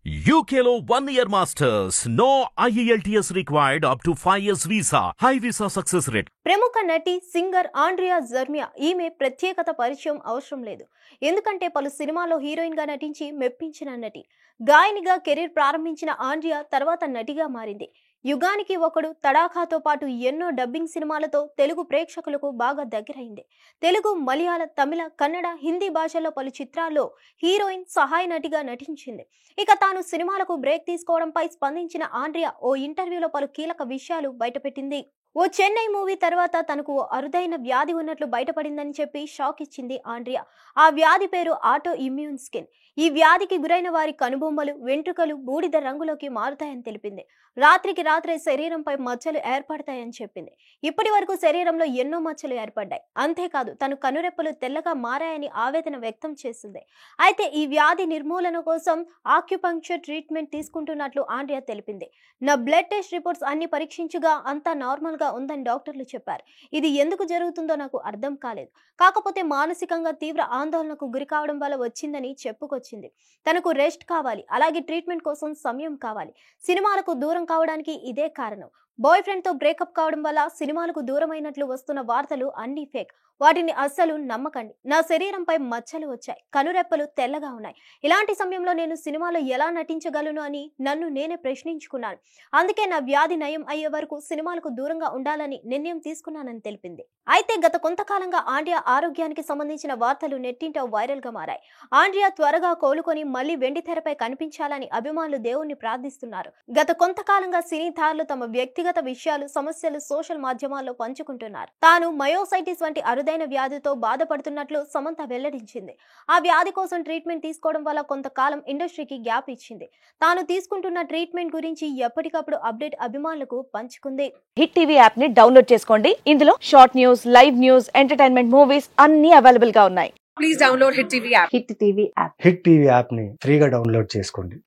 UKలో 1 year masters. No IELTS required up to 5 years visa. High visa success rate. ప్రముఖ నటి singer Andrea Jeremiah ఈమె ప్రత్యేకత పరిచయం అవసరం లేదు. ఎందుకంటే పలు సినిమాల్లో హీరోయిన్ గా నటించి మెప్పించిన నటి. గాయనిగా కెరీర్ ప్రారంభించిన ఆండ్రియా తర్వాత నటిగా మారింది. యుగానికి ఒకడు, తడాఖాతో పాటు ఎన్నో డబ్బింగ్ సినిమాలతో తెలుగు ప్రేక్షకులకు బాగా దగ్గరైంది. తెలుగు, మలయాళ, తమిళ, కన్నడ, హిందీ భాషల్లో పలు చిత్రాల్లో హీరోయిన్, సహాయ నటిగా నటించింది. ఇక తాను సినిమాలకు బ్రేక్ తీసుకోవడంపై స్పందించిన ఆండ్రియా ఓ ఇంటర్వ్యూలో పలు కీలక విషయాలు బయటపెట్టింది. ఓ చెన్నై మూవీ తర్వాత తనకు ఓ అరుదైన వ్యాధి ఉన్నట్లు బయటపడిందని చెప్పి షాక్ ఇచ్చింది ఆండ్రియా. ఆ వ్యాధి పేరు ఆటో ఇమ్యూన్ స్కిన్. ఈ వ్యాధికి గురైన వారి కనుబొమ్మలు, వెంట్రుకలు బూడిద రంగులోకి మారుతాయని తెలిపింది. రాత్రికి రాత్రే శరీరంపై మచ్చలు ఏర్పడతాయని చెప్పింది. ఇప్పటి వరకు శరీరంలో ఎన్నో మచ్చలు ఏర్పడ్డాయి. అంతేకాదు తన కనురెప్పలు తెల్లగా మారాయని ఆవేదన వ్యక్తం చేసింది. అయితే ఈ వ్యాధి నిర్మూలన కోసం ఆక్యుపంక్చర్ ట్రీట్మెంట్ తీసుకుంటున్నట్లు ఆండ్రియా తెలిపింది. నా బ్లడ్ టెస్ట్ రిపోర్ట్స్ అన్ని పరీక్షించగా అంతా నార్మల్ గా ఉందని డాక్టర్లు చెప్పారు. ఇది ఎందుకు జరుగుతుందో నాకు అర్థం కాలేదు. కాకపోతే మానసికంగా తీవ్ర ఆందోళనకు గురి కావడం వల్ల వచ్చిందని చెప్పుకొచ్చింది. తనకు రెస్ట్ కావాలి, అలాగే ట్రీట్మెంట్ కోసం సమయం కావాలి. సినిమాలకు దూరం కావడానికి ఇదే కారణం. బాయ్ ఫ్రెండ్ తో బ్రేకప్ కావడం వల్ల సినిమాలకు దూరమైనట్లు వస్తున్న వార్తలు అన్ని ఫేక్. వాటిని అస్సలు నమ్మకండి. నా శరీరంపై మచ్చలు వచ్చాయి, కనురెప్పలు తెల్లగా ఉన్నాయి. ఇలాంటి సమయంలో నేను సినిమాలో ఎలా నటించగలను అని నన్ను నేనే ప్రశ్నించుకున్నాను. అందుకే నా వ్యాధి నయం అయ్యే వరకు సినిమాలకు దూరంగా ఉండాలని నిర్ణయం తీసుకున్నానని తెలిపింది. అయితే గత కొంతకాలంగా ఆండ్రియా ఆరోగ్యానికి సంబంధించిన వార్తలు నెట్టింట వైరల్ గా మారాయి. ఆండ్రియా త్వరగా కోలుకొని మళ్లీ వెండి తెరపై కనిపించాలని అభిమానులు దేవుణ్ణి ప్రార్థిస్తున్నారు. గత కొంతకాలంగా సినీ తారలు తమ వ్యక్తిగత విషయాలు, సమస్యలు సోషల్ మాధ్యమాల్లో పంచుకుంటున్నారు. తాను మయోసైటిస్ వంటి అరుదైన వ్యాధితో బాధపడుతున్నట్లు సమంత వెల్లడించింది. ఆ వ్యాధి కోసం ట్రీట్మెంట్ తీసుకోవడం వల్ల కొంతకాలం ఇండస్ట్రీకి గ్యాప్ ఇచ్చింది. తాను తీసుకుంటున్న ట్రీట్మెంట్ గురించి ఎప్పటికప్పుడు అప్డేట్ అభిమానులకు పంచుకుంది. హిట్ టీవీ యాప్ ని డౌన్లోడ్ చేసుకోండి. ఇందులో short news, live news, entertainment movies అన్ని అవైలబుల్ గా ఉన్నాయి. Please download Hit TV app. Hit TV app hit TV app ని ఫ్రీగా డౌన్లోడ్ చేసుకోండి.